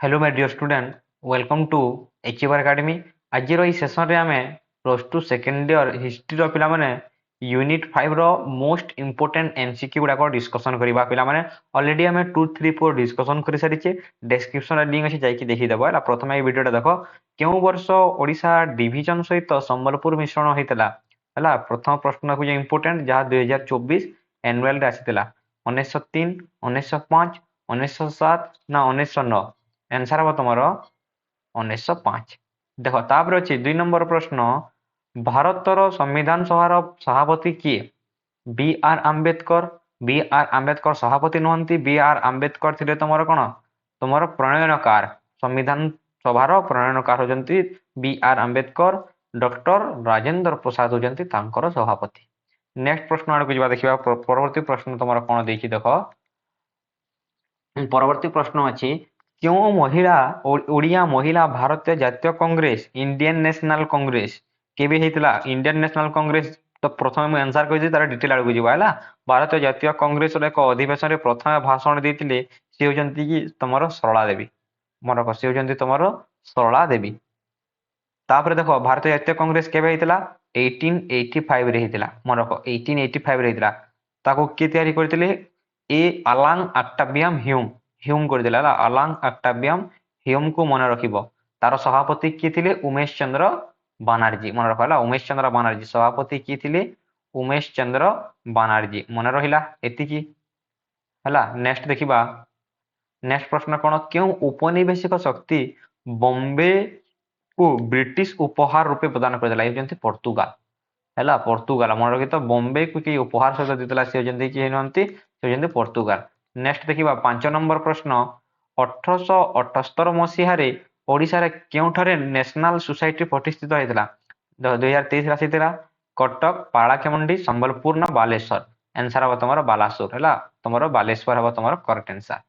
Hello my dear student welcome to achiever academy आज session रे आमे plus two second year history रो पिला माने यूनिट 5 रो मोस्ट इंपोर्टेंट एमसीक्यू गुडा को डिस्कशन करबा पिला माने ऑलरेडी हमें 2 3 4 डिस्कशन करि सारिचे डिस्क्रिप्शन रे लिंक अछि जाई कि देखि देबो हला प्रथम ए वीडियो देखो केउ वर्ष ओडिशा डिवीजन सहित संबलपुर मिश्रण होइतला हला प्रथम प्रश्न को जे इंपोर्टेंट जहा 2024 एनुअल रे आसीतला 1903 1905 1907 ना 1909 आंसर हम तुम 1905 देख तापर अच्छी 2 नंबर प्रश्न भारतर संविधान सभार सभापति किए बी आर आंबेडकर सभापति नुहति बी आर आंबेडकर थे तुम कौन तुम प्रणयनकार संविधान सभार प्रणयनकार होती B R Ambedkar doctor Rajendra Prasad होती सभापति नेक्स्ट प्रश्न आड़ को देखा परवर्ती प्रश्न तुम कौन देखी देख परवर्ती प्रश्न अच्छी क्यों महिला ओडिया महिला भारतीय जातीय कांग्रेस इंडियन नेशनल कांग्रेस केबे हेतिला इंडियन नेशनल कांग्रेस तो प्रथम मैं आंसर कहि तार डिटेल आड़ को जीवा हला भारतीय जातीय कांग्रेस रो एक अधिवेशन रे प्रथम भाषण देथिले से होजंती कि तमरो सरला देवी मन को से होजंती तमरो सरला देवी तापर देखो भारतीय जातीय कांग्रेस केबे हेतिला 1885 रे हेतिला मन को 1885 रे हेतिला ताको के तयारी करथिले ए अलांग अक्टाबियम ह्यूम करदेला अलांग अक्टाबियम ह्यूम को मन रखिबो तार सभापति किए थिले उमेश चंद्र बानर्जी मन रखला उमेश चंद्र बानर्जी सभापति किए थिले उमेश चंद्र बानर्जी मन रहिला एतिकी हला नेक्स्ट देखिबा नेक्स्ट प्रश्न कोन क्यों उपनिवेशिक शक्ति बॉम्बे को ब्रिटिश उपहार रूपे प्रदान करदेला एजंती पोर्तुगाल हला पोर्तुगाल मन रखि तो बॉम्बे को कि उपहार सहित देतला से एजंती कि हेनंती से एजंती पोर्तुगाल नेक्स्ट देखिबा 5 नंबर प्रश्न 1878 मसीह रे ओडिसा रे केउठारे नेशनल सोसाइटी प्रतिष्ठित होइतला 2023 राशि तेरा कटक पालाखेमुंडी संबलपुर ना बालेश्वर आंसर हो तमरो बालासुर हला तमरो बालेश्वर हो तमरो करेक्ट आंसर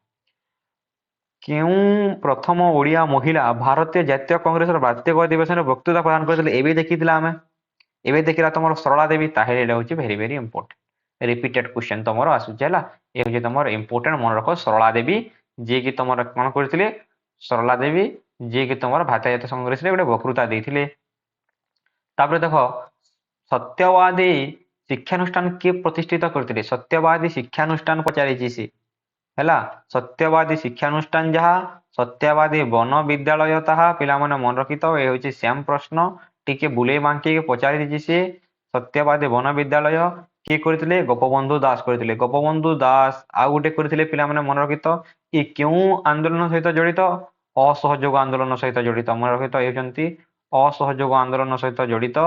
क्यों प्रथम ओडिया महिला भारतीय जातीय कांग्रेस रो वार्षिक अधिवेशन रे वक्तृता प्रदान करथिले एबे देखिथिला हमें एबे देखिला तमरो सरला देवी ताहेले एटा होची very very important repeated question तमरो आसुची हला ए होची तमरो इंपोर्टेंट मन रखो सरला देवी जे कि तमरो कोन करथिले सरला देवी जे कि तमरो भारतीय जातीय कांग्रेस रे एटा वक्तृता देथिले तापर देखो सत्यवादी शिक्षानुष्ठान के प्रतिष्ठित करथिले सत्यवादी शिक्षानुष्ठान पचारिची सी हैला सत्यवादी शिक्षानुष्ठान जहा सत्यवादी वन विद्यालय ताहा पिला माने मन रखितो ए होची सेम प्रश्न टिके बुले बांकी के पचारि दिछि से सत्यवादी वन विद्यालय के करथिले गोपबंधु दास करथिले गोपबंधु दास आ गुटे करथिले पिला माने मन रखितो ए क्यों आंदोलन सहित जड़ित असहयोग आंदोलन सहित जड़ित मन रखितो एजंती असहयोग आंदोलन सहित जड़ित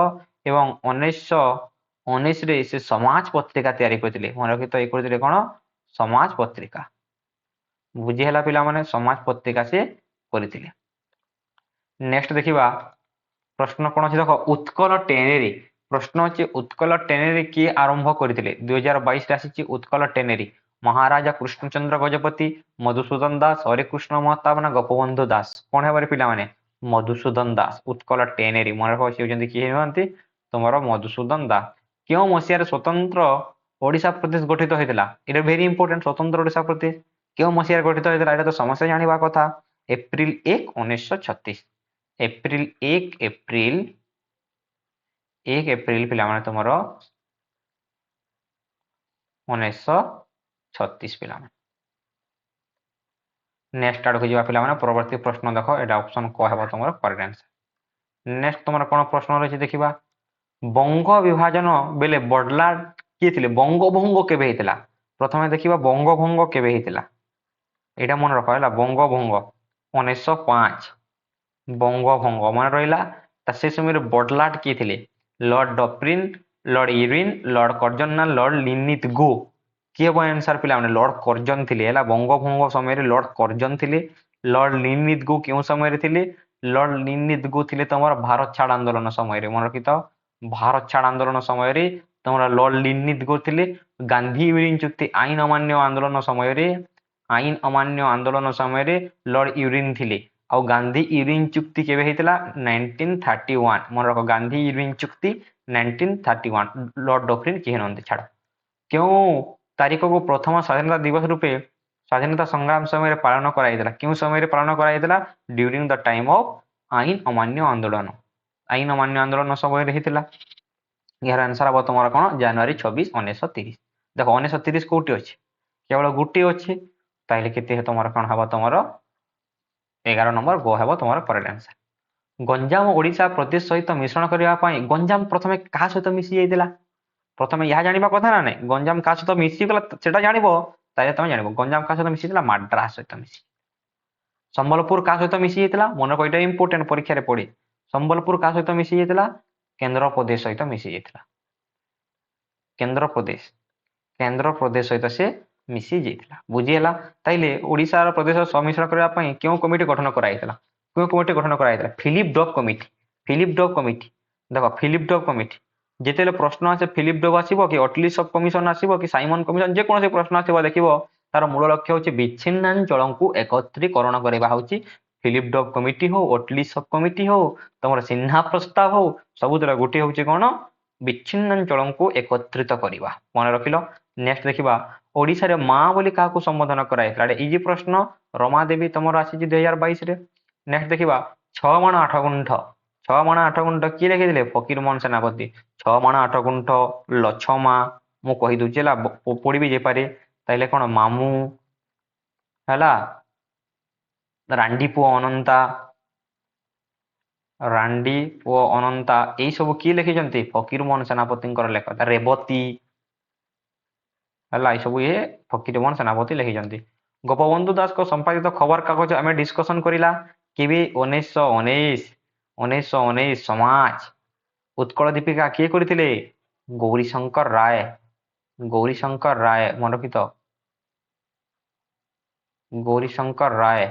एवं 1919 रे से समाज पत्रिका तयारी करथिले मन रखितो ए करथिले कोन समाज पत्रिका बुझी हला पिला माने समाज पत्रिका से करथिले नेक्स्ट देखिबा प्रश्न कोन अछि देखो उत्कल टेनेरी प्रश्न अछि उत्कल टेनेरी के आरंभ करथिले 2022 रे आछि उत्कल टेनेरी महाराजा कृष्णचंद्र गजपति मधुसूदन दास हरे कृष्ण महताब ना गोपबंधु दास कोन हेबारे पिला माने मधुसूदन दास उत्कल टेनेरी मन रखो से होजंती कि हेनंती तमरो मधुसूदन दास क्यों मसिया रे स्वतंत्र ओडिशा प्रदेश गठित होइतला इट वेरी इंपोर्टेंट स्वतंत्र ओडिशा प्रदेश क्यों मसिया रे गठित होइतला एटा तो समस्या जानिबा कथा एप्रिल 1 1936 एप्रिल 1 एप्रिल पिला माने तमरो 1936 पिला माने नेक्स्ट आड़ को जीवा पिला माने परवर्ती प्रश्न देखो एटा ऑप्शन को हेबो तमरो करेक्ट आंसर नेक्स्ट तमरो कोन प्रश्न रहि देखिबा बंग विभाजन बेले बडला के थिले बंग भंग केबे हेतिला प्रथमे देखिबा बंग भंग केबे हेतिला एटा मन रखो हला बंग भंग 1905 बंग भंग मन रहिला त से समय रे बडलाट के थिले lord Dufferin lord Irwin lord Curzon ना लॉर्ड लिनित गो के बो आंसर पिला माने लॉर्ड कर्जन थिले हला बंग भंग समय रे लॉर्ड कर्जन थिले लॉर्ड लिनित गो केउ समय रे थिले लॉर्ड लिनित गो थिले तमर भारत छाड़ आंदोलन समय रे मन रखितो भारत छाड़ आंदोलन समय रे तमरा लॉर्ड लिनित गो थिले गांधी यूरिन चुक्ति आईन अमान्य आंदोलन समय रे आईन अमान्य आंदोलन समय रे लॉर्ड यूरिन थिले और गांधी यूरिन चुक्ति केबे हेतिला 1931 मन रखो गांधी यूरिन चुक्ति 1931 लॉर्ड डॉफ्रिन के हनंते छाड़ क्यों तारीख को प्रथम स्वाधीनता दिवस रूपे ସ୍ୱାଧୀନତା ସଂଗ୍ରାମ ସମୟରେ ପାଳନ କରାଯାଇଥିଲା। କେଉଁ ସମୟରେ ପାଳନ କରାଯାଇଥିଲା? ଡ୍ୟୁରିଂ ଦ ଟାଇମ୍ ଅଫ୍ ଆଇନ ଅମାନ୍ୟ ଆନ୍ଦୋଳନ। ଆଇନ ଅମାନ୍ୟ ଆନ୍ଦୋଳନ ସମୟରେ ହେଇଥିଲା। ଏହାର ଆନ୍ସର ହବ ତମର କ'ଣ? ଜାନୁଆରୀ 26, 1930। ଦେଖ 1930 କୋଉଠି ଅଛି? କେବଳ ଗୋଟିଏ ଅଛି। ତାହେଲେ କେତେ ତମର କ'ଣ ହବ? ତମର 11 ନମ୍ବର ଗ ହେବ ତମର କରେକ୍ଟ ଆନ୍ସର। ଗଞ୍ଜାମ ଓଡ଼ିଶା ପ୍ରଦେଶ ସହିତ ମିଶ୍ରଣ କରିବା ପାଇଁ ଗଞ୍ଜାମ ପ୍ରଥମେ କାହା ସହିତ ମିଶି ଯାଇଥିଲା? ପ୍ରଥମେ ଏହା ଜାଣିବା କଥା ନା ନାହିଁ? ଗଞ୍ଜାମ କାହା ସହିତ ମିଶିଗଲା ସେଟା ଜାଣିବ, ତାହେଲେ ତମେ ଜାଣିବ ଗଞ୍ଜାମ କାହା ସହିତ ମିଶିଥିଲା? ମାଡ୍ରାସ ସହିତ ମିଶି। ସମ୍ବଲପୁର କାହା ସହିତ ମିଶି ଯାଇଥିଲା? ମନେ ଏଇଟା ଇମ୍ପୋର୍ଟାଣ୍ଟ, ପରୀକ୍ଷାରେ ପଡେ। ସମ୍ବଲପୁର କାହା ସହିତ ମିଶି ଯାଇଥିଲା? କେନ୍ଦ୍ରପ୍ରଦେଶ ସହିତ ମିଶି ଯାଇଥିଲା। କେନ୍ଦ୍ରପ୍ରଦେଶ ସହିତ ସେ ମିଶି ଯାଇଥିଲା। ବୁଝିହେଲା? ତାଇଲେ ଓଡ଼ିଶାର ପ୍ରଦେଶ ସମ୍ମିଶ୍ରଣ କରିବା ପାଇଁ କେଉଁ କମିଟି ଗଠନ କରାଯାଇଥିଲା? କେଉଁ କମିଟି ଗଠନ କରାଯାଇଥିଲା? Philip Dove committee. Philip Dove committee. ଦେଖ ଫିଲିପ ଡୋଭ କମିଟି ଯେତେବେଳେ ପ୍ରଶ୍ନ ଆସେ ଫିଲିପ ଡୋଭ ଆସିବ କି ଅଟଲିସ କମିଶନ ଆସିବ କି ସାଇମନ କମିଶନ, ଯେକୌଣସି ପ୍ରଶ୍ନ ଆସିବ ଦେଖିବ ତାର ମୂଳ ଲକ୍ଷ୍ୟ ହେଉଛି ବିଚ୍ଛିନ୍ନାଞ୍ଚଳଙ୍କୁ ଏକତ୍ରୀକରଣ କରିବା। ହେଉଛି ଫିଲିପ ଡୋଭ କମିଟି ହଉ, ଅଟଲିସ କମିଟି ହଉ, ତମର ସିହ୍ନା ପ୍ରସ୍ତାବ ହଉ, ସବୁଥିର ଗୋଟିଏ ହେଉଛି କ'ଣ? ବିଚ୍ଛିନ୍ନାଞ୍ଚଳଙ୍କୁ ଏକତ୍ରିତ କରିବା। ମନେ ରଖିଲ। ନେକ୍ସଟ ଦେଖିବା ଓଡ଼ିଶାରେ ମା ବୋଲି କାହାକୁ ସମ୍ବୋଧନ କରାଯାଇଥିଲା? ଏଇଟା ଇଜି ପ୍ରଶ୍ନ। ରମା ଦେବୀ ତମର ଆସିଛି 2022ରେ। ନେକ୍ସଟ ଦେଖିବା 6 ମାଣ 8 ଗୁଣ୍ଠ। 6 ମାଣ 8 ଗୁଣ୍ଠ କିଏ ଲେଖିଥିଲେ? ଫକୀରମୋହନ ସେନାପତି। 6 ମାଣ 8 ଗୁଣ୍ଠ, ଲଛମା, ମୁଁ କହିଦଉଛି ହେଲା, ପଢିବି ଯାଇପାରେ। ତାହେଲେ କ'ଣ? ମାମୁଁ ହେଲା, ରାଣ୍ଡି ପୁଅ ଅନନ୍ତା, ରାଣ୍ଡି ପୁଅ ଅନନ୍ତା, ଏଇ ସବୁ କିଏ ଲେଖିଛନ୍ତି? ଫକୀରମୋହନ ସେନାପତିଙ୍କର ଲେଖା। ରେବତୀ ହେଲା, ଏସବୁ ଇଏ ଫକୀରମୋହନ ସେନାପତି ଲେଖିଛନ୍ତି। ଗୋପବନ୍ଧୁ ଦାସଙ୍କ ସମ୍ପାଦିତ ଖବର କାଗଜ ଆମେ ଡିସ୍କସନ କରିଲା କେବେ? 1919 ସମାଜ। ଉତ୍କଳ ଦୀପିକା କିଏ କରିଥିଲେ? ଗୌରୀଶଙ୍କର ରାୟ। ଗୌରୀଶଙ୍କର ରାୟ, ମନେ ରଖିଥ, ଗୌରୀଶଙ୍କର ରାୟ।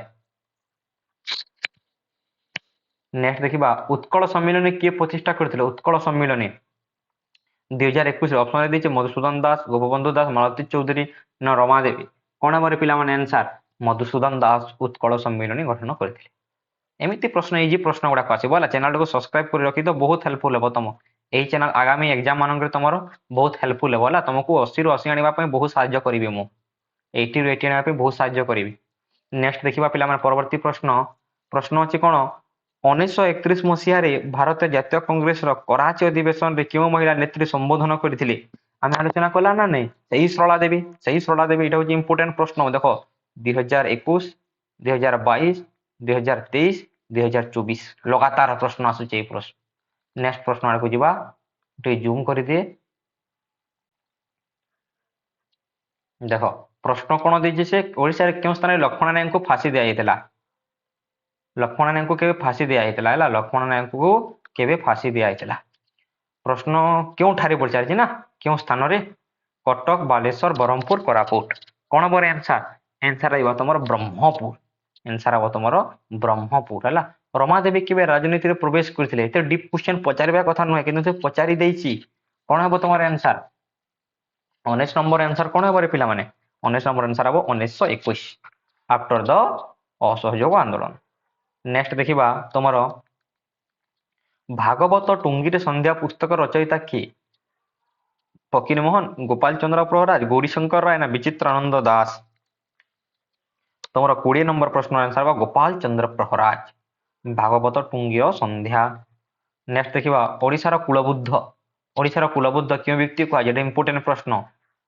ନେକ୍ସଟ ଦେଖିବା ଉତ୍କଳ ସମ୍ମିଳନୀ କିଏ ପ୍ରତିଷ୍ଠା କରିଥିଲେ? ଉତ୍କଳ ସମ୍ମିଳନୀ 2021 ଅପସନରେ ଦେଇଛି ମଧୁସୂଦନ ଦାସ, ଗୋପବନ୍ଧୁ ଦାସ, ମାଳତୀ ଚୌଧୁରୀ ନା ରମା ଦେବୀ। କ'ଣ ହେବ ପିଲାମାନେ ଆନ୍ସର? ମଧୁସୂଦନ ଦାସ ଉତ୍କଳ ସମ୍ମିଳନୀ ଗଠନ କରିଥିଲେ। ଏମିତି ପ୍ରଶ୍ନ, ଇଜି ପ୍ରଶ୍ନ ଗୁଡ଼ାକ ଆସିବ ହେଲା। ଚ୍ୟାନେଲଟାକୁ ସବସ୍କ୍ରାଇବ କରି ରଖିଥ, ବହୁତ ହେଲ୍ପଫୁଲ ହେବ ତମ ଏହି ଚ୍ୟାନେଲ ଆଗାମୀ ଏକ୍ଜାମ ମାନଙ୍କରେ ତମର ବହୁତ ହେଲ୍ପଫୁଲ ହେବ ହେଲା। ତମକୁ 80ରୁ 80 ଆଣିବା ପାଇଁ ବହୁତ ସାହାଯ୍ୟ କରିବି ମୁଁ। 80ରୁ 80 ଆଣିବା ପାଇଁ ବହୁତ ସାହାଯ୍ୟ କରିବି। ନେକ୍ସଟ ଦେଖିବା ପିଲାମାନେ ପରବର୍ତ୍ତୀ ପ୍ରଶ୍ନ। ପ୍ରଶ୍ନ ଅଛି କ'ଣ? 1931 ମସିହାରେ ଭାରତୀୟ ଜାତୀୟ କଂଗ୍ରେସର କରାଚୀ ଅଧିବେଶନରେ କେଉଁ ମହିଳା ନେତ୍ରୀ ସମ୍ବୋଧନ କରିଥିଲେ? ଆମେ ଆଲୋଚନା କଲା ନା ନାହିଁ? ସେଇ ସରଳା ଦେବୀ। ସେଇ ସରଳା ଦେବୀ। ଏଇଟା ହେଉଛି ଇମ୍ପୋର୍ଟାଣ୍ଟ ପ୍ରଶ୍ନ। ଦେଖ 2021, 2022, 2023, 2024 ଲଗାତାର ପ୍ରଶ୍ନ ଆସୁଛି ଏଇ ପ୍ରଶ୍ନ। ନେକ୍ସଟ ପ୍ରଶ୍ନ ଆଡ଼କୁ ଯିବା। ଟିକେ ଜୁମ୍ କରିଦିଏ। ଦେଖ ପ୍ରଶ୍ନ କ'ଣ ଦେଇଛି ସେ? ଓଡ଼ିଶାରେ କେଉଁ ସ୍ଥାନରେ ଲକ୍ଷ୍ମଣ ନାୟକଙ୍କୁ ଫାଶୀ ଦିଆଯାଇଥିଲା? ଲକ୍ଷ୍ମଣ ନାୟକଙ୍କୁ କେବେ ଫାଶୀ ଦିଆଯାଇଥିଲା? ହେଲା, ଲକ୍ଷ୍ମଣ ନାୟକଙ୍କୁ କେବେ ଫାଶୀ ଦିଆଯାଇଥିଲା? ପ୍ରଶ୍ନ କେଉଁଠାରେ ପଚାରିଛି ନା? କେଉଁ ସ୍ଥାନରେ? କଟକ, ବାଲେଶ୍ୱର, ବ୍ରହ୍ମପୁର, କୋରାପୁଟ। କ'ଣ ପରେ ଆନ୍ସର? ଆନ୍ସର ରହିବ ତମର ବ୍ରହ୍ମପୁର। ଆନ୍ସର ହେବ ତମର ବ୍ରହ୍ମପୁର ହେଲା। ରମା ଦେବୀ କେବେ ରାଜନୀତିରେ ପ୍ରବେଶ କରିଥିଲେ? ଏତେ ଡିପ୍ କ୍ୱେଶ୍ଚନ ପଚାରିବା କଥା ନୁହେଁ, କିନ୍ତୁ ସେ ପଚାରି ଦେଇଛି। କ'ଣ ହେବ ତମର ଆନ୍ସର? 19 ନମ୍ବର ଆନ୍ସର କ'ଣ ହେବ ପିଲାମାନେ? 19 ନମ୍ବର ଆନ୍ସର ହେବ 1921 ଆଫ୍ଟର ଦ ଅସହଯୋଗ ଆନ୍ଦୋଳନ। ନେକ୍ସଟ ଦେଖିବା ତମର ଭାଗବତ ଟୁଙ୍ଗିରେ ସନ୍ଧ୍ୟା ପୁସ୍ତକ ରଚୟିତା କିଏ? ଫକୀରମୋହନ, ଗୋପାଳ ଚନ୍ଦ୍ର ପ୍ରହରାଜ, ଗୌରୀଶଙ୍କର ରାୟ ନା ବିଚିତ୍ରାନନ୍ଦ ଦାସ? ତମର 20 ନମ୍ବର ପ୍ରଶ୍ନ ଆନ୍ସର ହେବ ଗୋପାଳ ଚନ୍ଦ୍ର ପ୍ରହରାଜ। ଭାଗବତ ଟୁଙ୍ଗିର ସନ୍ଧ୍ୟା। ନେକ୍ସଟ ଦେଖିବା ଓଡ଼ିଶାର କୁଳବୁଦ୍ଧ। ଓଡ଼ିଶାର କୁଳବୁଦ୍ଧ କେଉଁ ବ୍ୟକ୍ତି କୁହାଯାଏ? ଏଇଟା ଇମ୍ପୋର୍ଟାଣ୍ଟ ପ୍ରଶ୍ନ।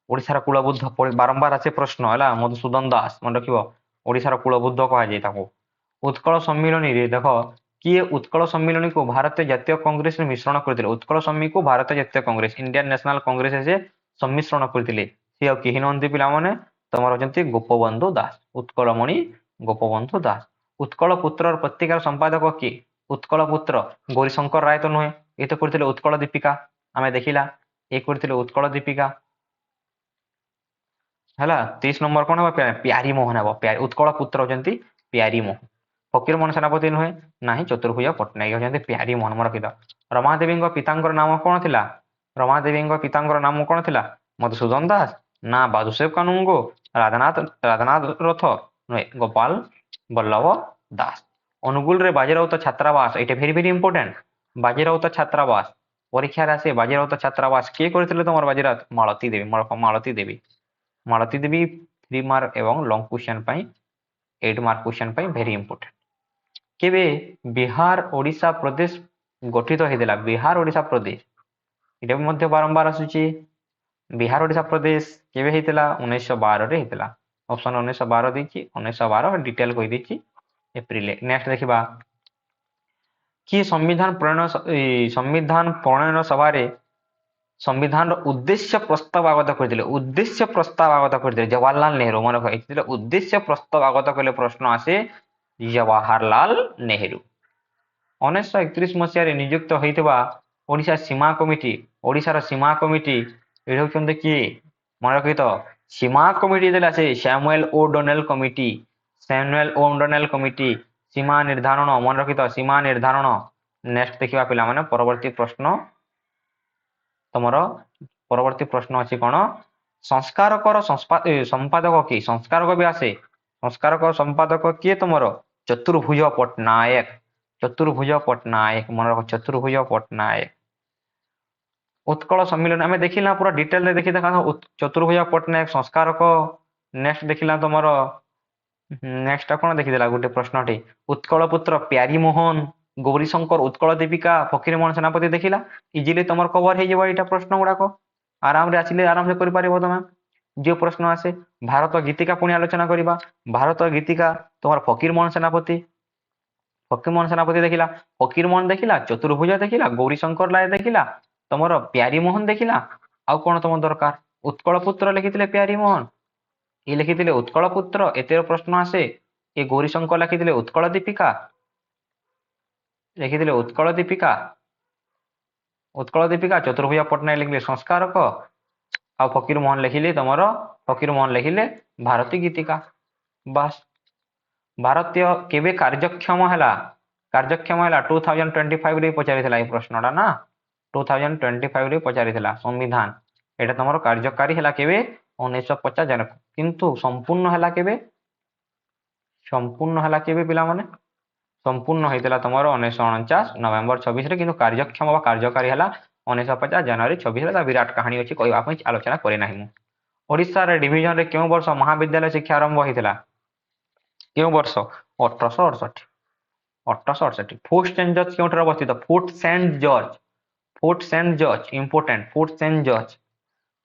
ଓଡ଼ିଶାର କୁଳବୁଦ୍ଧ ବାରମ୍ବାର ଆସେ ପ୍ରଶ୍ନ ହେଲା। ମଧୁସୂଦନ ଦାସ, ମନେ ରଖିବ। ଓଡ଼ିଶାର କୁଳବୁଦ୍ଧ କୁହାଯାଏ ତାକୁ। ଉତ୍କଳ ସମ୍ମିଳନୀରେ ଦେଖ କିଏ ଉତ୍କଳ ସମ୍ମିଳନୀକୁ ଭାରତୀୟ ଜାତୀୟ କଂଗ୍ରେସରେ ମିଶ୍ରଣ କରିଥିଲେ? ଉତ୍କଳ ସମ୍ମିଳନୀକୁ ଭାରତୀୟ ଜାତୀୟ କଂଗ୍ରେସ, ଇଣ୍ଡିଆନ ନ୍ୟାସନାଲ କଂଗ୍ରେସ ସେ ସମ୍ମିଶ୍ରଣ କରିଥିଲେ। ସେ ଆଉ କେହି ନୁହନ୍ତି ପିଲାମାନେ, ତମର ଅଛନ୍ତି ଗୋପବନ୍ଧୁ ଦାସ। ଉତ୍କଳମଣି ଗୋପବନ୍ଧୁ ଦାସ। ଉତ୍କଳ ପୁତ୍ରର ପତ୍ରିକାର ସମ୍ପାଦକ କିଏ? ଉତ୍କଳ ପୁତ୍ର ଗୌରୀଶଙ୍କର ରାୟ ତ ନୁହେଁ, ଏ ତ କରିଥିଲେ ଉତ୍କଳ ଦୀପିକା। ଆମେ ଦେଖିଲା ଏ କରିଥିଲେ ଉତ୍କଳ ଦୀପିକା ହେଲା। 30 ନମ୍ବର କ'ଣ ହେବ? ପ୍ୟାରୀ ମୋହନ ହେବ। ଉତ୍କଳ ପୁତ୍ର ଅଛନ୍ତି ପ୍ୟାରୀ ମୋହନ। ଫକୀରମୋହନ ସେନାପତି ନୁହେଁ, ନାହିଁ ଚତୁର୍ଭୁଜ ପଟ୍ଟନାୟକ ହେଉଛନ୍ତି ପ୍ୟାରୀ ମୋହନ। ମନେ ରଖିଥାଅ। ରମାଦେବୀଙ୍କ ପିତାଙ୍କର ନାମ କ'ଣ ଥିଲା? ରମାଦେବୀଙ୍କ ପିତାଙ୍କର ନାମ କ'ଣ ଥିଲା? ମଧୁସୂଦନ ଦାସ ନା ବାସୁଦେବ କାନୁନଗୋ, ରାଧାନାଥ ରଥ ନୁହେଁ, ଗୋପାଳ ବଲ୍ଲଭ ଦାସ। ଅନୁଗୁଳରେ ବାଜିରାଉତ ଛାତ୍ରାବାସ, ଏଇଟା ଭେରି ଭେରି ଇମ୍ପୋର୍ଟାଣ୍ଟ। ବାଜିରାଉତ ଛାତ୍ରାବାସ ପରୀକ୍ଷାରେ ଆସେ। ବାଜିରାଉତ ଛାତ୍ରାବାସ କିଏ କରିଥିଲେ ତମର? ବାଜିରାଉତ ମାଳତୀ ଦେବୀ। ମାଳତୀ ଦେବୀ 3 ମାର୍କ ଏବଂ ଲଙ୍ଗ କ୍ୱେଶ୍ଚନ ପାଇଁ 8 ମାର୍କ କ୍ୱେଶ୍ଚନ ପାଇଁ ଭେରି ଇମ୍ପୋର୍ଟାଣ୍ଟ। କେବେ ବିହାର ଓଡ଼ିଶା ପ୍ରଦେଶ ଗଠିତ ହେଇଥିଲା? ବିହାର ଓଡ଼ିଶା ପ୍ରଦେଶ ଏଇଟା ବି ମଧ୍ୟ ବାରମ୍ବାର ଆସୁଛି। ବିହାର ଓଡ଼ିଶା ପ୍ରଦେଶ କେବେ ହେଇଥିଲା? 1912 ରେ ହେଇଥିଲା। ଅପସନ 1912 ଦେଇଛି, 1912 ଡିଟେଲ କହିଦେଇଛି ଏପ୍ରିଲ। ନେକ୍ସଟ ଦେଖିବା, କିଏ ସମ୍ବିଧାନ ପ୍ରଣୟନ ସଭାରେ ସମ୍ବିଧାନର ଉଦ୍ଦେଶ୍ୟ ପ୍ରସ୍ତାବ ଆଗତ କରିଥିଲେ? ଉଦ୍ଦେଶ୍ୟ ପ୍ରସ୍ତାବ ଆଗତ କରିଥିଲେ ଜବାହରଲାଲ ନେହେରୁ। ମନେ ରଖିଥିଲେ ଉଦ୍ଦେଶ୍ୟ ପ୍ରସ୍ତାବ ଆଗତ କଲେ ପ୍ରଶ୍ନ ଆସେ ଜବାହରଲାଲ ନେହେରୁ। 1931 ମସିହାରେ ନିଯୁକ୍ତ ହୋଇଥିବା ଓଡ଼ିଶା ସୀମା କମିଟି, ଓଡ଼ିଶାର ସୀମା କମିଟି ଏଠି ହେଉଛନ୍ତି କିଏ? ମନେ ରଖିଥ, ସୀମା କମିଟି ଦେଲା ସେ ସ୍ୟାମୁଏଲ ଓ ଡୋନେଲ କମିଟି। ସ୍ୟାମୁଏଲ ଓ ଡୋନେଲ କମିଟି ସୀମା ନିର୍ଦ୍ଧାରଣ, ମନେ ରଖିଥ ସୀମା ନିର୍ଦ୍ଧାରଣ। ନେକ୍ସଟ ଦେଖିବା ପିଲାମାନେ ପରବର୍ତ୍ତୀ ପ୍ରଶ୍ନ। ତମର ପରବର୍ତ୍ତୀ ପ୍ରଶ୍ନ ଅଛି କଣ? ସଂସ୍କାରକର ସମ୍ପାଦକ କିଏ? ସଂସ୍କାରକ ବି ଆସେ। ସଂସ୍କାରକ ସମ୍ପାଦକ କିଏ ତମର? ଚତୁର୍ଭୁଜ ପଟ୍ଟନାୟକ। ଚତୁର୍ଭୁଜ ପଟ୍ଟନାୟକ, ମନେ ରଖ ଚତୁର୍ଭୁଜ ପଟ୍ଟନାୟକ। ଉତ୍କଳ ସମ୍ମିଳନୀ ଆମେ ଦେଖିଲା ପୁରା ଡିଟେଲରେ ଦେଖି ଦେଖା ଚତୁର୍ଭୁଜ ପଟ୍ଟନାୟକ ସଂସ୍କାରକ। ନେକ୍ସଟ ଦେଖିଲା ତମର ନେକ୍ସଟ କଣ ଦେଖିଦେଲା ଗୋଟେ ପ୍ରଶ୍ନଟେ, ଉତ୍କଳ ପୁତ୍ର ପ୍ୟାରୀମୋହନ, ଗୌରୀଶଙ୍କର, ଉତ୍କଳ ଦୀପିକା, ଫକୀରମୋହନ ସେନାପତି। ଦେଖିଲା ଇଜିଲି ତମର କଭର ହେଇଯିବ ଏଇଟା ପ୍ରଶ୍ନ ଗୁଡାକ। ଆରାମରେ ଆସିଲେ ଆରାମରେ କରିପାରିବ ତମେ। ଯୋଉ ପ୍ରଶ୍ନ ଆସେ ଭାରତ ଗୀତିକା ପୁଣି ଆଲୋଚନା କରିବା। ଭାରତ ଗୀତିକା ତମର ଫକୀରମୋହନ ସେନାପତି। ଫକୀରମୋହନ ସେନାପତି ଦେଖିଲା, ଫକୀରମୋହନ ଦେଖିଲା, ଚତୁର୍ଭୁଜ ଦେଖିଲା, ଗୌରୀଶଙ୍କର ରାୟ ଦେଖିଲା, ତମର ପ୍ୟାରୀମୋହନ ଦେଖିଲା। ଆଉ କଣ ତମ ଦରକାର? ଉତ୍କଳ ପୁତ୍ର ଲେଖିଥିଲେ ପ୍ୟାରୀମୋହନ, ଇଏ ଲେଖିଥିଲେ ଉତ୍କଳ ପୁତ୍ର। ଏତେ ପ୍ରଶ୍ନ ଆସେ। ଏ ଗୌରୀଶଙ୍କର ଲେଖିଥିଲେ ଉତ୍କଳ ଦୀପିକା, ଲେଖିଥିଲେ ଉତ୍କଳ ଦୀପିକା। ଉତ୍କଳ ଦୀପିକା, ଚତୁର୍ଭୁଜ ପଟ୍ଟନାୟକ ଲେଖିଲେ ସଂସ୍କାରକ, ଆଉ ଫକୀରମୋହନ ଲେଖିଲେ ତମର ଫକୀରମୋହନ ଲେଖିଲେ ଭାରତୀ ଗୀତିକା। ବାସ୍। ଭାରତୀୟ କେବେ କାର୍ଯ୍ୟକ୍ଷମ ହେଲା? କାର୍ଯ୍ୟକ୍ଷମ ହେଲା 2025 ରେ ପଚାରିଥିଲା ଏଇ ପ୍ରଶ୍ନଟା ନା। 2025 ରେ ପଚାରିଥିଲା ସମ୍ବିଧାନ। ଏଇଟା ତମର କାର୍ଯ୍ୟକାରୀ ହେଲା କେବେ? 1950 ଜାନୁଆରୀ। କିନ୍ତୁ ସମ୍ପୂର୍ଣ୍ଣ ହେଲା କେବେ? ସମ୍ପୂର୍ଣ୍ଣ ହେଲା କେବେ ପିଲାମାନେ? ସମ୍ପୂର୍ଣ୍ଣ ହେଇଥିଲା ତମର 1949 ନଭେମ୍ବର 26 ରେ, କିନ୍ତୁ କାର୍ଯ୍ୟକ୍ଷମ ବା କାର୍ଯ୍ୟକାରୀ ହେଲା 1950 ଜାନୁଆରୀ 26 ରେ। ତା ବିରାଟ କାହାଣୀ ଅଛି, କହିବା ପାଇଁ ଆଲୋଚନା করে ନାହିଁ ମୁଁ। ଓଡ଼ିଶାର ଡିଭିଜନରେ କେଉଁ ବର୍ଷ ମହାବିଦ୍ୟାଳୟ ଶିକ୍ଷା ଆରମ୍ଭ ହେଇଥିଲା? କେଉଁ ବର୍ଷ? 1868। 1868। ଫୋର୍ଟ ସେଣ୍ଟ ଜର୍ଜ କେଉଁଠାରେ ଅବସ୍ଥିତ? Fort Saint George. Fort Saint George important. Fort Saint George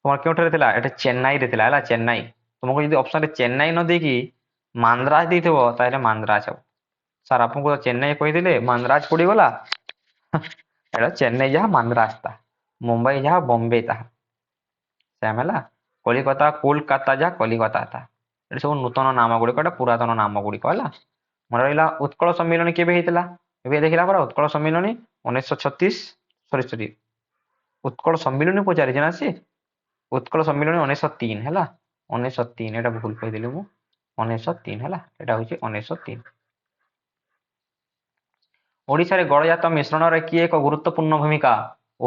তোমার কেଉଁଠାରେ ଥିଲା? এটা ଚେନ୍ନାଇରେ ଥିଲା ହେଲା, ଚେନ୍ନାଇ। ତୁମକୁ ଯଦି ଅପସନରେ ଚେନ୍ନାଇ ନ ଦେଇକି ମାନ୍ଦ୍ରାଜ ଦେଇଥିବ ତାହେଲେ ମାନ୍ଦ୍ରାଜ ହବ। ସାର୍ ଆପଣଙ୍କୁ ଚେନ୍ନାଇ କହିଥିଲେ ମାନ୍ଦ୍ରାଜ ପଡିଗଲା। ଏଟା ଚେନ୍ନାଇ ଯାହା ମାନ୍ଦ୍ରାଜ ତାହା, ମୁମ୍ବାଇ ଯାହା ବମ୍ବେ ତାହା, ସେମ୍ ହେଲା। କଲିକତା କୋଲକାତା ଯାହା କଲିକତା ତାହା। ଏଠି ସବୁ ନୂତନ ନାମ ଗୁଡ଼ିକ, ଏଟା ପୁରାତନ ନାମ ଗୁଡ଼ିକ ହେଲା। ମନେ ରହିଲା। ଉତ୍କଳ ସମ୍ମିଳନୀ କେବେ ହେଇଥିଲା? ଏବେ ଦେଖିଲା ପରା ଉତ୍କଳ ସମ୍ମିଳନୀ 1936। ସରି ଉତ୍କଳ ସମ୍ମିଳନୀ ପଚାରିଛି ନା ସିଏ। ଉତ୍କଳ ସମ୍ମିଳନୀ 1903 ହେଲା। 1903 ଏଟା ଭୁଲ କହିଦେଲି ମୁଁ। 1903 ହେଲା, ଏଟା ହଉଛି 1903। ଓଡ଼ିଶାରେ ଗଡ଼ଜାତ ମିଶ୍ରଣରେ କିଏ ଏକ ଗୁରୁତ୍ୱପୂର୍ଣ୍ଣ ଭୂମିକା?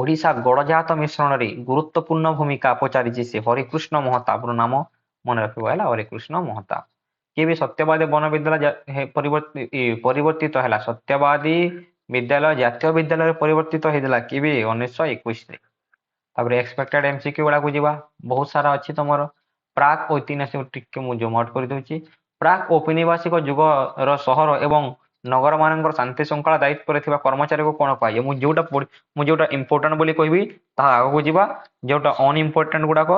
ଓଡ଼ିଶା ଗଡ଼ଜାତ ମିଶ୍ରଣରେ ଗୁରୁତ୍ୱପୂର୍ଣ୍ଣ ଭୂମିକା ପଚାରିଛି ସେ ହରିକୃଷ୍ଣ ମହତାବର ନାମ ମନେ ରଖିବ ହେଲା, ହରିକୃଷ୍ଣ ମହତାବ। କେବେ ସତ୍ୟବାଦୀ ବନ ବିଦ୍ୟାଳୟ ପରିବର୍ତ୍ତିତ ହେଲା? ସତ୍ୟବାଦୀ ବିଦ୍ୟାଳୟ ଜାତୀୟ ବିଦ୍ୟାଳୟରେ ପରିବର୍ତ୍ତିତ ହେଇଥିଲା କେବେ? 1921 ରେ। ତାପରେ ଏକ୍ସପେକ୍ଟେଡ ଏମସିକ୍ୟୁ ଗୁଡାକୁ ଯିବା। ବହୁତ ସାରା ଅଛି ତମର। ପ୍ରାକ୍ ଐତିହାସିକ, ଟିକେ ମୁଁ ଜୁମ୍ ଆଉଟ୍ କରିଦଉଛି। ପ୍ରାକ୍ ଔପନିବେଶିକ ଯୁଗର ସହର ଏବଂ ନଗର ମାନଙ୍କର ଶାନ୍ତି ଶୃଙ୍ଖଳା ଦାୟିତ୍ୱରେ ଥିବା କର୍ମଚାରୀକୁ କଣ କୁହାଯାଏ? ମୁଁ ଯୋଉଟା ଇମ୍ପୋର୍ଟାଣ୍ଟ ବୋଲି କହିବି ତାହା ଆଗକୁ ଯିବା। ଯୋଉଟା ଅନଇମ୍ପୋର୍ଟାଣ୍ଟ ଗୁଡାକ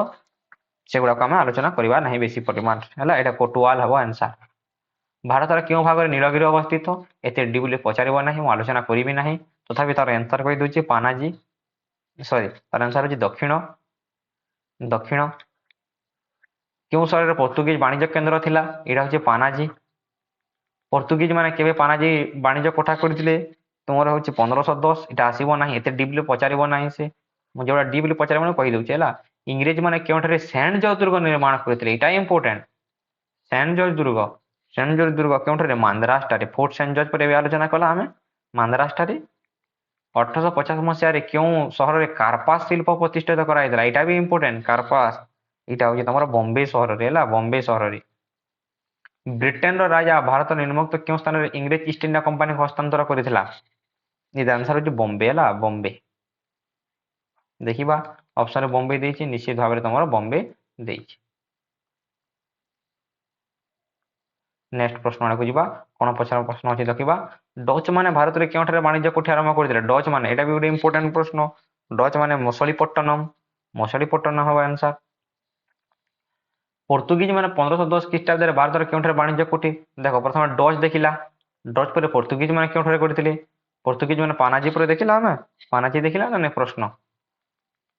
ସେଗୁଡାକ ଆମେ ଆଲୋଚନା କରିବା ନାହିଁ ବେଶୀ ପରିମାଣ ହେଲା। ଏଇଟା କୋଟୱାଲ ହବ ଆନ୍ସର। ଭାରତର କେଉଁ ଭାଗରେ ନୀଳଗିରି ଅବସ୍ଥିତ? ଏତେ ଡି ବୋଲି ପଚାରିବ ନାହିଁ, ମୁଁ ଆଲୋଚନା କରିବି ନାହିଁ। ତଥାପି ତାର ଆନ୍ସର କହିଦେଉଛି ପାନାଜୀ। ସରି, ତାର ଆନ୍ସର ହେଉଛି ଦକ୍ଷିଣ। ଦକ୍ଷିଣ। କେଉଁ ସହରରେ ପର୍ତ୍ତୁଗୀଜ ବାଣିଜ୍ୟ କେନ୍ଦ୍ର ଥିଲା? ଏଇଟା ହେଉଛି ପାନାଜୀ। ପର୍ତ୍ତୁଗୀଜ ମାନେ କେବେ ପାନାଜୀ ବାଣିଜ୍ୟ କୋଠା କରିଥିଲେ? ତୁମର ହେଉଛି 1510। ଏଟା ଆସିବ ନାହିଁ, ଏତେ ଡି ବୋଲି ପଚାରିବ ନାହିଁ ସେ। ମୁଁ ଯୋଉଟା ଡି ବୋଲି ପଚାରିବ ମୁଁ କହିଦେଉଛି ହେଲା। ଇଂରେଜ ମାନେ କେଉଁଠାରେ ସେଣ୍ଟ ଜର୍ଜ ଦୁର୍ଗ ନିର୍ମାଣ କରିଥିଲେ? ଏଇଟା ଇମ୍ପୋର୍ଟାଣ୍ଟ। ସେଣ୍ଟ ଜର୍ଜ ଦୁର୍ଗ। ସେଣ୍ଟ ଜର୍ଜ ଦୁର୍ଗ କେଉଁଠାରେ? ମାନ୍ଦ୍ରାଜଠାରେ। ଫୋର୍ଟ ସେଣ୍ଟ ଜର୍ଜ ପରେ ଏବେ ଆଲୋଚନା କଲା ଆମେ ମାନ୍ଦ୍ରାଜଠାରେ। 1850 ମସିହାରେ କେଉଁ ସହରରେ କାର୍ପାସ ଶିଳ୍ପ ପ୍ରତିଷ୍ଠିତ କରାଯାଇଥିଲା? ଏଇଟା ବି ଇମ୍ପୋର୍ଟାଣ୍ଟ। କାର୍ପାସ ଏଇଟା ହେଉଛି ତମର ବମ୍ବେ ସହରରେ ହେଲା, ବମ୍ବେ ସହରରେ। ବ୍ରିଟେନର ରାଜା ଭାରତ ନିର୍ମୁକ୍ତ କେଉଁ ସ୍ଥାନରେ ଇଂରେଜ ଇଷ୍ଟ ଇଣ୍ଡିଆ କମ୍ପାନୀକୁ ହସ୍ତାନ୍ତର କରିଥିଲା? ଏଇଟା ଆନ୍ସର ହେଉଛି ବମ୍ବେ ହେଲା, ବମ୍ବେ। ଦେଖିବା ଅପସନରେ ବମ୍ବେ ଦେଇଛି, ନିଶ୍ଚିତ ଭାବରେ ତମର ବମ୍ବେ ଦେଇଛି। ନେକ୍ସଟ ପ୍ରଶ୍ନ ଆଡ଼କୁ ଯିବା। କ'ଣ ପଛର ପ୍ରଶ୍ନ ଅଛି ଦେଖିବା। ଡଚ୍ ମାନେ ଭାରତରେ କେଉଁଠାରେ ବାଣିଜ୍ୟ କୋଠି ଆରମ୍ଭ କରିଥିଲେ? ଡଚ୍ ମାନେ, ଏଇଟା ବି ଗୋଟେ ଇମ୍ପୋର୍ଟାଣ୍ଟ ପ୍ରଶ୍ନ। ଡଚ୍ ମାନେ ମସଳିପଟ୍ଟନମ ହେବ ଆନ୍ସର। ପର୍ତ୍ତୁଗୀଜ ମାନେ 1510 ଖ୍ରୀଷ୍ଟାବ୍ଦରେ ଭାରତରେ କେଉଁଠାରେ ବାଣିଜ୍ୟ କୋଠି? ଦେଖ ପ୍ରଥମେ ଡଚ୍ ଦେଖିଲା, ଡଚ୍ ପରେ ପର୍ତ୍ତୁଗୀଜ ମାନେ କେଉଁଠାରେ କରିଥିଲେ? ପର୍ତ୍ତୁଗୀଜ ମାନେ ପାନାଜୀ ପରେ ଦେଖିଲା ଆମେ, ପାନାଜୀ ଦେଖିଲା ନା ପ୍ରଶ୍ନ।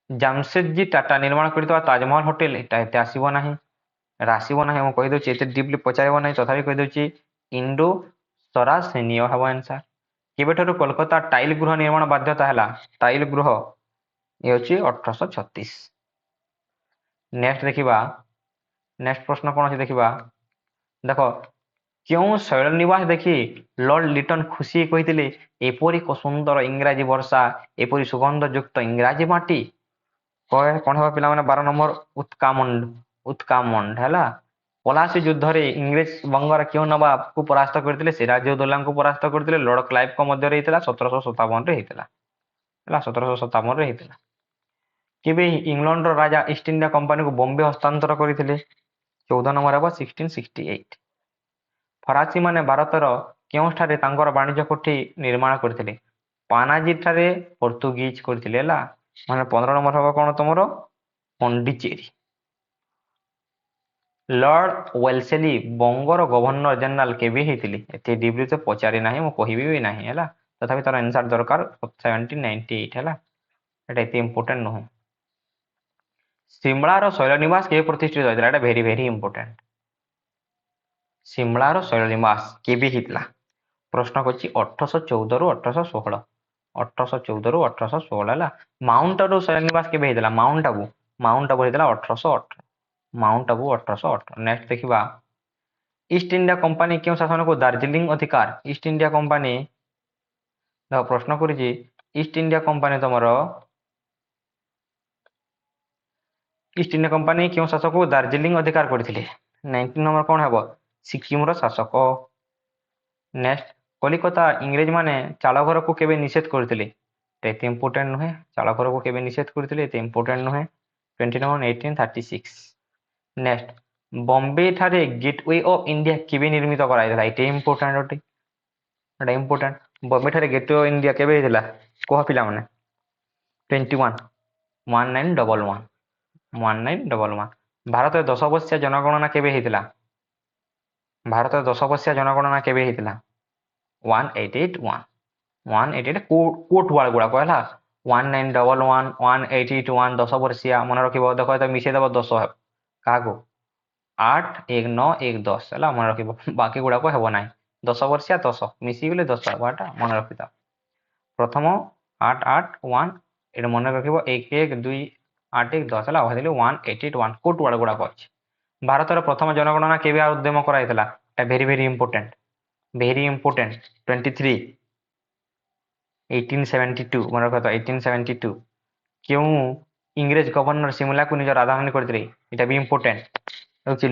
ଜାମସେଦଜୀ ଟାଟା ନିର୍ମାଣ କରିଥିବା ତାଜମହଲ ହୋଟେଲ, ଏଟା ଏତେ ଆସିବ ନାହିଁ, ଏଟା ଆସିବ ନାହିଁ, ମୁଁ କହିଦେଉଛି ଏତେ ଡିପଲି ପଚାରିବ ନାହିଁ, ତଥାପି କହିଦେଉଛି ଇଣ୍ଡୋ ସରାସେନୀୟ ହେବ ଆନ୍ସର। କେବେଠାରୁ କୋଲକାତା ଟାଇଲ ଗୃହ ନିର୍ମାଣ ବାଧ୍ୟତା ହେଲା? ଟାଇଲ ଗୃହ ଇଏ ହେଉଛି 1836। ନେକ୍ସଟ ଦେଖିବା, ନେକ୍ସଟ ପ୍ରଶ୍ନ କ'ଣ ଅଛି ଦେଖିବା। ଦେଖ କେଉଁ ଶୈଳନିବାସ ଦେଖି ଲର୍ଡ ଲିଟନ ଖୁସି କହିଥିଲେ ଏପରି ସୁନ୍ଦର ଇଂରାଜୀ ବର୍ଷା, ଏପରି ସୁଗନ୍ଧଯୁକ୍ତ ଇଂରାଜୀ ମାଟି? କ'ଣ ହେବ ପିଲାମାନେ? 12 ନମ୍ବର ଉତ୍କାମଣ୍ଡ ହେଲା। ପଲାସୀ ଯୁଦ୍ଧରେ ଇଂରେଜ ବଙ୍ଗର କେଉଁ ନବାବକୁ ପରାସ୍ତ କରିଥିଲେ? ସିରାଜଉଦ୍ଦୌଲାଙ୍କୁ ପରାସ୍ତ କରିଥିଲେ। ଲର୍ଡ କ୍ଲାଇଭଙ୍କ ମଧ୍ୟରେ ହେଇଥିଲା 1757ରେ ହେଇଥିଲା, ହେଲା 1757ରେ ହେଇଥିଲା। କେବେ ଇଂଲଣ୍ଡର ରାଜା ଇଷ୍ଟ ଇଣ୍ଡିଆ କମ୍ପାନୀକୁ ବମ୍ବେ ହସ୍ତାନ୍ତର କରିଥିଲେ? 14 ନମ୍ବର ହେବ 1668। ଫରାସୀ ମାନେ ଭାରତର କେଉଁଠାରେ ତାଙ୍କର ବାଣିଜ୍ୟ କୋଠି ନିର୍ମାଣ କରିଥିଲେ? ପାନାଜୀ ଠାରେ ପର୍ତ୍ତୁଗୀଜ କରିଥିଲେ, ହେଲା। ମାନେ 15 ନମ୍ବର ହେବ କ'ଣ ତମର? ପଣ୍ଡିଚେରୀ। ଲର୍ଡ ୱେଲସେଲି ବଙ୍ଗର ଗଭର୍ଣ୍ଣର ଜେନେରାଲ କେବେ ହେଇଥିଲେ? ଏତେ ଡିପ୍ଲି ତ ପଚାରି ନାହିଁ, ମୁଁ କହିବି ବି ନାହିଁ, ହେଲା। ତଥାପି ତାର ଆନ୍ସର ଦରକାର 1798, ହେଲା। ଏଟା ଏତେ ଇମ୍ପୋର୍ଟାଣ୍ଟ ନୁହେଁ। ସିମଳାର ଶୈଳନିବାସ କେବେ ପ୍ରତିଷ୍ଠିତ ହୋଇଥିଲା? ଏଟା ଭେରି ଭେରି ଇମ୍ପୋର୍ଟାଣ୍ଟ। ସିମଳାର ଶୈଳନିବାସ କେବେ ହେଇଥିଲା? ପ୍ରଶ୍ନ କରୁଛି 1814ରୁ 1816, 1814ରୁ 1816, ହେଲା। ମାଉଣ୍ଟ ଆବୁ ଶୈଳନିବାସ କେବେ ହେଇଥିଲା? ମାଉଣ୍ଟ ଆବୁ ହେଇଥିଲା 1818, ମାଉଣ୍ଟ ଆବୁ 1818। ନେକ୍ସଟ ଦେଖିବା, ଇଷ୍ଟ ଇଣ୍ଡିଆ କମ୍ପାନୀ କେଉଁ ଶାସନକୁ ଦାର୍ଜିଲିଂ ଅଧିକାର? ଇଷ୍ଟ ଇଣ୍ଡିଆ କମ୍ପାନୀ, ଦେଖ ପ୍ରଶ୍ନ କରୁଛି ଇଷ୍ଟ ଇଣ୍ଡିଆ କମ୍ପାନୀ ତମର, ଇଷ୍ଟ ଇଣ୍ଡିଆ କମ୍ପାନୀ କେଉଁ ଶାସକକୁ ଦାର୍ଜିଲିଂ ଅଧିକାର କରିଥିଲେ? 19 ନମ୍ବର କ'ଣ ହେବ? ସିକିମର ଶାସକ। ନେକ୍ସଟ, କଲିକତା ଇଂରେଜମାନେ ଚାଳଘରକୁ କେବେ ନିଷେଧ କରିଥିଲେ? ଏତେ ଇମ୍ପୋର୍ଟାଣ୍ଟ ନୁହେଁ। ଚାଳଘରକୁ କେବେ ନିଷେଧ କରିଥିଲେ? ଏତେ ଇମ୍ପୋର୍ଟାଣ୍ଟ ନୁହେଁ। 20 ନମ୍ବର 1836। ନେକ୍ସଟ, ବମ୍ବେ ଠାରେ ଗେଟୱେ ଅଫ ଇଣ୍ଡିଆ କେବେ ନିର୍ମିତ କରାଯାଇଥିଲା? ଏଇଟା ଇମ୍ପୋର୍ଟାଣ୍ଟ ଅଟେ, ଏଇଟା ଇମ୍ପୋର୍ଟାଣ୍ଟ। ବମ୍ବେ ଠାରେ ଗେଟୱେ ଅଫ ଇଣ୍ଡିଆ କେବେ ହେଇଥିଲା କୁହ ପିଲାମାନେ? 1911। ଭାରତରେ 10 ବର୍ଷିଆ ଜନଗଣନା କେବେ ହେଇଥିଲା? ଭାରତରେ 10 ବର୍ଷିଆ ଜନଗଣନା କେବେ ହେଇଥିଲା? 1881। କୋଟ ୱାର୍ଡ ଗୁଡାକ, ହେଲା। 1911, 1881, 10 ବର୍ଷିଆ ମନେ ରଖିବ। ଦେଖ ଏତ ମିଶେଇ ଦେବ 10 ହେବ କାହାକୁ? 8, 1, 9, 1, 10, ହେଲା। ମନେ ରଖିବ, ବାକି ଗୁଡାକ ହେବ ନାହିଁ। 10 ବର୍ଷିଆ 10 ମିଶିଗଲେ 10 ହେବ, ଏଟା ମନେ ରଖିଥାଅ। ପ୍ରଥମ 8, 8, 1, ଏଇଟା ମନେ ରଖିବ। 1, 1, 2, 8, 1, 10, ହେଲା। ଭାବିଲି 181 କୋଟ ୱାର୍ଡ ଗୁଡାକ ଅଛି। ଭାରତର ପ୍ରଥମ ଜନଗଣନା କେବେ ଉଦ୍ୟମ କରାଯାଇଥିଲା? ଏଟା very very important, very important. 23, 1872, ମନେ ରଖ 1872। କେଉଁ ଇଂରେଜ ଗଭର୍ଣ୍ଣର ସିମଲାକୁ ନିଜ ରାଜଧାନୀ କରିଥିଲେ? ଏଟା ବି ଇମ୍ପୋର୍ଟାଣ୍ଟ, ହେଉଛି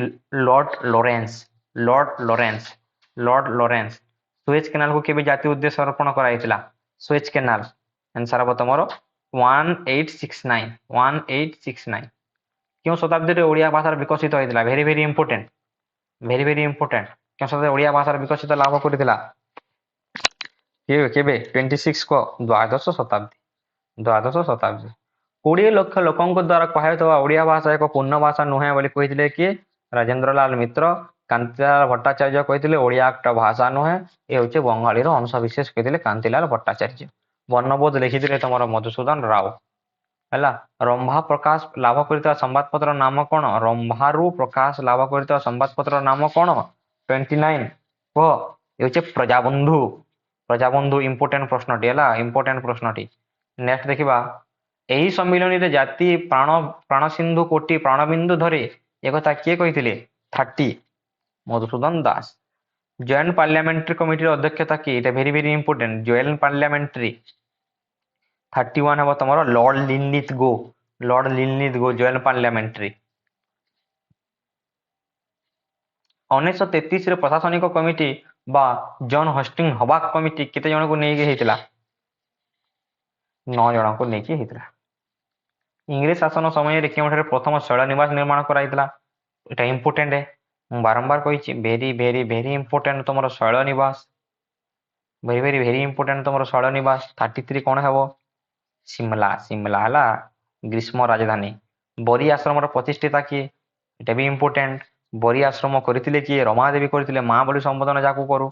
ଲର୍ଡ ଲରେନ୍ସ। ସୁଏଜ କେନାଲକୁ କେବେ ଜାତୀୟ ଉଦ୍ଦେଶ୍ୟ ଅର୍ପଣ କରାଯାଇଥିଲା? ସୁଏଜ କେନାଲ ଆନ୍ସର ହେବ ତମର 1869। କେଉଁ ଶତାବ୍ଦୀରେ ଓଡ଼ିଆ ଭାଷାର ବିକଶିତ ହୋଇଥିଲା? Very very important, very very important. କେଉଁ ଶତାବ୍ଦୀରେ ଓଡ଼ିଆ ଭାଷାର ବିକଶିତ ଲାଭ କରିଥିଲା? କେବେ? 26 କ ଦ୍ୱାଦଶ ଶତାବ୍ଦୀ। 20 ଲକ୍ଷ ଲୋକଙ୍କ ଦ୍ୱାରା କୁହାଯାଉଥିବା ଓଡ଼ିଆ ଭାଷା ଏକ ପୂର୍ଣ୍ଣ ଭାଷା ନୁହେଁ ବୋଲି କହିଥିଲେ କିଏ? ରାଜେନ୍ଦ୍ରଲାଲ ମିତ୍ର। କାନ୍ତିଲାଲ ଭଟ୍ଟାଚାର୍ଯ୍ୟ କହିଥିଲେ ଓଡ଼ିଆ একটা ଭାଷା ନୁହେଁ, ଏ ହେଉଛି ବଙ୍ଗାଳୀର ଅଂଶବିଶେଷ କହିଥିଲେ କାନ୍ତିଲାଲ ଭଟ୍ଟାଚାର୍ଯ୍ୟ। ବର୍ଣ୍ଣବୋଧ ଲେଖିଥିଲେ ତମର ମଧୁସୂଦନ ରାଓ, ହେଲା। ରମ୍ଭା ପ୍ରକାଶ ଲାଭ କରିଥିବା ସମ୍ବାଦପତ୍ର ନାମ କ'ଣ? ରମ୍ଭାରୁ ପ୍ରକାଶ ଲାଭ କରିଥିବା ସମ୍ବାଦପତ୍ର ନାମ କ'ଣ? 29 କୁହ। ଏ ହେଉଛି ପ୍ରଜାବନ୍ଧୁ। ଇମ୍ପୋର୍ଟାଣ୍ଟ ପ୍ରଶ୍ନଟି, ହେଲା, ଇମ୍ପୋର୍ଟାଣ୍ଟ ପ୍ରଶ୍ନଟି। ନେକ୍ସଟ ଦେଖିବା, ଏହି ସମ୍ମିଳନୀରେ ଜାତି ପ୍ରାଣସିନ୍ଧୁ କୋଟି ପ୍ରାଣବିନ୍ଦୁ ଧରେ ଏକଥା କିଏ କହିଥିଲେ? 30 ମଧୁସୂଦନ ଦାସ। ଜଏଣ୍ଟ ପାର୍ଲାମେଣ୍ଟାରୀ କମିଟିର ଅଧ୍ୟକ୍ଷତା କିଏ? ଏଇଟା very very important. Joint parliamentary 31 ହେବ ତମର lord Linlithgow. Joint parliamentary. 1933ରେ ପ୍ରଶାସନିକ କମିଟି ବା ଜନ୍ ହଷ୍ଟିଂ ହବାକ କମିଟି କେତେ ଜଣଙ୍କୁ ନେଇକି ହେଇଥିଲା? 9 ଜଣଙ୍କୁ ନେଇକି ହେଇଥିଲା। ଇଂରେଜ ଶାସନ ସମୟରେ କେଉଁଠାରେ ପ୍ରଥମ ଶୈଳନିବାସ ନିର୍ମାଣ କରାଯାଇଥିଲା? ଏଟା ଇମ୍ପୋର୍ଟାଣ୍ଟ, ମୁଁ ବାରମ୍ବାର କହିଛି ଭେରି ଭେରି ଭେରି ଇମ୍ପୋର୍ଟାଣ୍ଟ ତମର ଶୈଳନିବାସ, ଭେରି ଭେରି ଭେରି ଇମ୍ପୋର୍ଟାଣ୍ଟ ତମର ଶୈଳନିବାସ। 33 କଣ ହେବ? ସିମଲା, ସିମଲା ହେଲା ଗ୍ରୀଷ୍ମ ରାଜଧାନୀ। ବରି ଆଶ୍ରମର ପ୍ରତିଷ୍ଠିତା କିଏ? ଏଟା ବି ଇମ୍ପୋର୍ଟାଣ୍ଟ। ବରି ଆଶ୍ରମ କରିଥିଲେ କିଏ? ରମାଦେବୀ କରିଥିଲେ, ମା ବୋଲି ସମ୍ବୋଧନ ଯାହାକୁ କରୁ।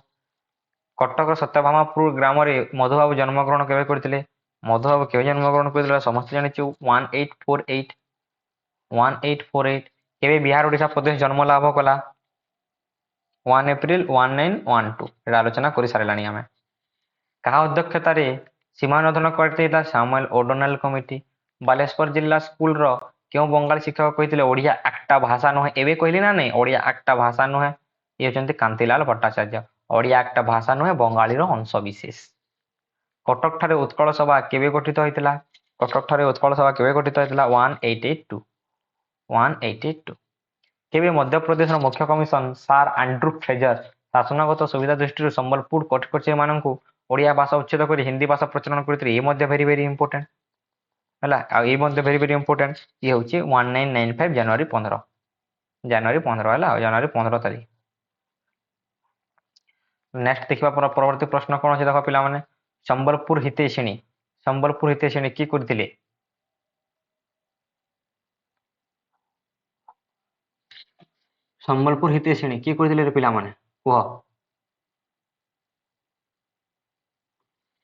କଟକ ସତ୍ୟଭାମାପୁର ଗ୍ରାମରେ ମଧୁବାବୁ ଜନ୍ମଗ୍ରହଣ କେବେ କରିଥିଲେ? ମଧୁବାବୁ କେବେ ଜନ୍ମଗ୍ରହଣ କରିଥିଲେ ସମସ୍ତେ ଜାଣିଛୁ 1848। 1848। କେବେ ବିହାର ଓଡ଼ିଶା ପ୍ରଦେଶ ଜନ୍ମ ଲାଭ କଲା? 1 ଏପ୍ରିଲ 1912। ଏଟା ଆଲୋଚନା କରିସାରିଲାଣି ଆମେ। କାହା ଅଧ୍ୟକ୍ଷତାରେ ସୀମାନୋଧନ କରିଥିଲା? Samuel O'Donnell committee. ବାଲେଶ୍ୱର ଜିଲ୍ଲା ସ୍କୁଲର କେଉଁ ବଙ୍ଗାଳୀ ଶିକ୍ଷକ କହିଥିଲେ ଓଡ଼ିଆ ଆକ୍ଟା ଭାଷା ନୁହେଁ? ଏବେ କହିଲି ନା ନାଇଁ ଓଡ଼ିଆ ଆକ୍ଟା ଭାଷା ନୁହେଁ? ଇଏ ହେଉଛନ୍ତି କାନ୍ତିଲାଲ ଭଟ୍ଟାଚାର୍ଯ୍ୟ। ଓଡ଼ିଆ ଆକ୍ଟା ଭାଷା ନୁହେଁ, ବଙ୍ଗାଳୀର ଅଂଶବିଶେଷ। କଟକ ଠାରେ ଉତ୍କଳ ସଭା କେବେ ଗଠିତ ହୋଇଥିଲା? କଟକ ଠାରେ ଉତ୍କଳ ସଭା କେବେ ଗଠିତ ହୋଇଥିଲା? 1882। 1882। କେବେ ମଧ୍ୟପ୍ରଦେଶର ମୁଖ୍ୟ କମିଶନ ସାର ଆଣ୍ଡ୍ରୁ ଫ୍ରେଜର ଶାସନଗତ ସୁବିଧା ଦୃଷ୍ଟିରୁ ସମ୍ବଲପୁର କୋର୍ଟ କଚେରୀମାନଙ୍କୁ ଓଡ଼ିଆ ଭାଷା ଉଚ୍ଛେଦ କରି ହିନ୍ଦୀ ଭାଷା ପ୍ରଚଳନ କରିଥିଲେ? ଇଏ ମଧ୍ୟ ଭେରି ଭେରି ଇମ୍ପୋର୍ଟାଣ୍ଟ ହେଲା। ଆଉ ଇଏ ମଧ୍ୟ ଭେରି ଭେରି ଇମ୍ପୋର୍ଟାଣ୍ଟ। ଇଏ ହେଉଛି 1995 ଜାନୁଆରୀ 15। ଜାନୁଆରୀ 15 ହେଲା, ଜାନୁଆରୀ 15 ତାରିଖ। ନେକ୍ସଟ ଦେଖିବା ପରବର୍ତ୍ତୀ ପ୍ରଶ୍ନ କଣ ଅଛି ଦେଖ ପିଲାମାନେ। ସମ୍ବଲପୁର ହିତୈଷିଣୀ, ସମ୍ବଲପୁର ହିତୈଷିଣୀ କିଏ କରିଥିଲେ? ସମ୍ବଲପୁର ହିତୈଷିଣୀ କିଏ କରିଥିଲେ ରେ ପିଲାମାନେ କୁହ?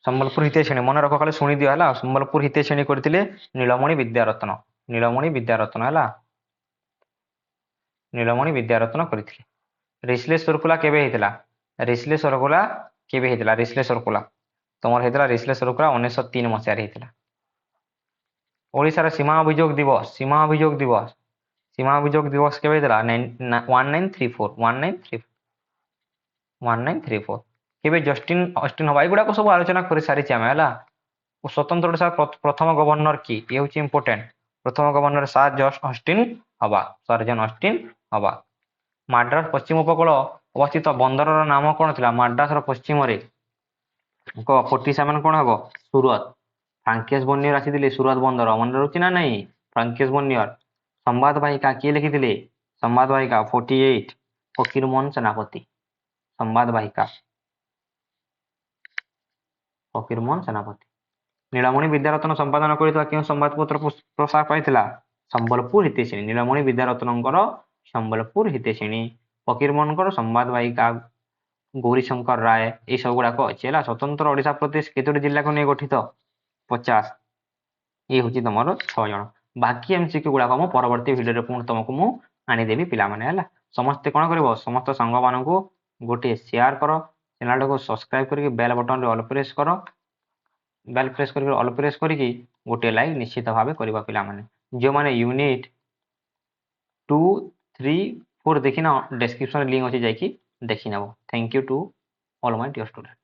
ସମ୍ବଲପୁର ହିତୈଷିଣୀ ମନେ ରଖ, ଖାଲି ଶୁଣିଦିଅ ହେଲା। ସମ୍ବଲପୁର ହିତୈଷିଣୀ କରିଥିଲେ ନୀଳମଣି ବିଦ୍ୟାରତ୍ନ। ନୀଳମଣି ବିଦ୍ୟାରତ୍ନ ହେଲା, ନୀଳମଣି ବିଦ୍ୟାରତ୍ନ କରିଥିଲେ। ରିସ୍ଲେ ସର୍କୁଲା କେବେ ହେଇଥିଲା? ରିସ୍ଲେ ସର୍କୁଲା କେବେ ହେଇଥିଲା? ରିସ୍ଲେ ସର୍କୁଲା ତମର ହେଇଥିଲା, ରିସ୍ଲେ ସର୍କୁଲା 1903 ମସିହାରେ ହେଇଥିଲା। ଓଡ଼ିଶାର ସୀମା ଅଭିଯୋଗ ଦିବସ, ସୀମା ଅଭିଯୋଗ ଦିବସ, ସୀମା ଅଭିଯୋଗ ଦିବସ କେବେ ହେଇଥିଲା? 1934। 1934। କେବେ ଜଷ୍ଟିନ ଅଷ୍ଟିନ ହବା? ଏଗୁଡାକ ସବୁ ଆଲୋଚନା କରିସାରିଛେ ଆମେ ହେଲା। ସ୍ୱତନ୍ତ୍ର ଓଡ଼ିଶା ପ୍ରଥମ ଗଭର୍ଣ୍ଣର କିଏ? ଇଏ ହେଉଛି ଇମ୍ପୋର୍ଟାଣ୍ଟ। ପ୍ରଥମ ଗଭର୍ଣ୍ଣର ସାର ଜର୍ଜ ଅଷ୍ଟିନ ହବା, ସର୍ଜନ ଅଷ୍ଟିନ ହବା। ମାଡ୍ରାସ ପଶ୍ଚିମ ଉପକୂଳ ଅବସ୍ଥିତ ବନ୍ଦରର ନାମ କଣ ଥିଲା? ମାଡ୍ରାସର ପଶ୍ଚିମରେ 47 କଣ ହବ? ସୁରତ। ଫ୍ରାଙ୍କେସ ବର୍ନିୟର ଆସିଥିଲେ ସୁରତ ବନ୍ଦର, ମନେ ରହୁଛି ନା ନାଇଁ? ଫ୍ରାଙ୍କେସ ବର୍ନିୟର। ସମ୍ବାଦ ବାହିକା କିଏ ଲେଖିଥିଲେ? ସମ୍ବାଦ ବାହିକା 48 ଫକୀରମୋହନ ସେନାପତି। ସମ୍ବାଦ ବାହିକା ଫକୀରମୋହନ ସେନାପତି। ନୀଳମଣି ବିଦ୍ୟାରତ୍ନ ସମ୍ପାଦନ କରିଥିବା କେଉଁ ସମ୍ବାଦପତ୍ର ପ୍ରସାର ପାଇଥିଲା? ସମ୍ବଲପୁର ହିତୈଷିଣୀ। ନୀଳମଣି ବିଦ୍ୟାରତ୍ନଙ୍କର ସମ୍ବଲପୁର ହିତୈଷିଣୀ। ଫକୀରମୋହନଙ୍କର ସମ୍ବାଦ ବାହିକା, ଗୌରୀଶଙ୍କର ରାୟ, ଏଇ ସବୁ ଗୁଡାକ ଅଛି ହେଲା। ସ୍ୱତନ୍ତ୍ର ଓଡ଼ିଶା ପ୍ରଦେଶ କେତୋଟି ଜିଲ୍ଲାକୁ ନେଇ ଗଠିତ? 50। ଇଏ ହଉଛି ତମର 6 ଜଣ। ବାକି ଏମସିକ୍ୟୁ ଗୁଡାକ ମୁଁ ପରବର୍ତ୍ତୀ ଭିଡିଓରେ ପୁଣି ତମକୁ ମୁଁ ଆଣିଦେବି ପିଲାମାନେ ହେଲା। ସମସ୍ତେ କଣ କରିବ? ସମସ୍ତ ସାଙ୍ଗମାନଙ୍କୁ ଗୋଟିଏ ସେୟାର କର, ଚ୍ୟାନେଲଟାକୁ ସବସ୍କ୍ରାଇବ କରିକି ବେଲ ବଟନରେ ଅଲ ପ୍ରେସ୍ କର। ବେଲ ପ୍ରେସ୍ କରିକି ଅଲ ପ୍ରେସ୍ କରିକି ଗୋଟିଏ ଲାଇକ୍ ନିଶ୍ଚିତ ଭାବେ କରିବ ପିଲାମାନେ। ଯେଉଁମାନେ ୟୁନିଟ୍ 2, 3, 4 ଦେଖିନ, ଡେସ୍କ୍ରିପସନରେ ଲିଙ୍କ ଅଛି, ଯାଇକି ଦେଖିନେବ। Thank you to all my dear student.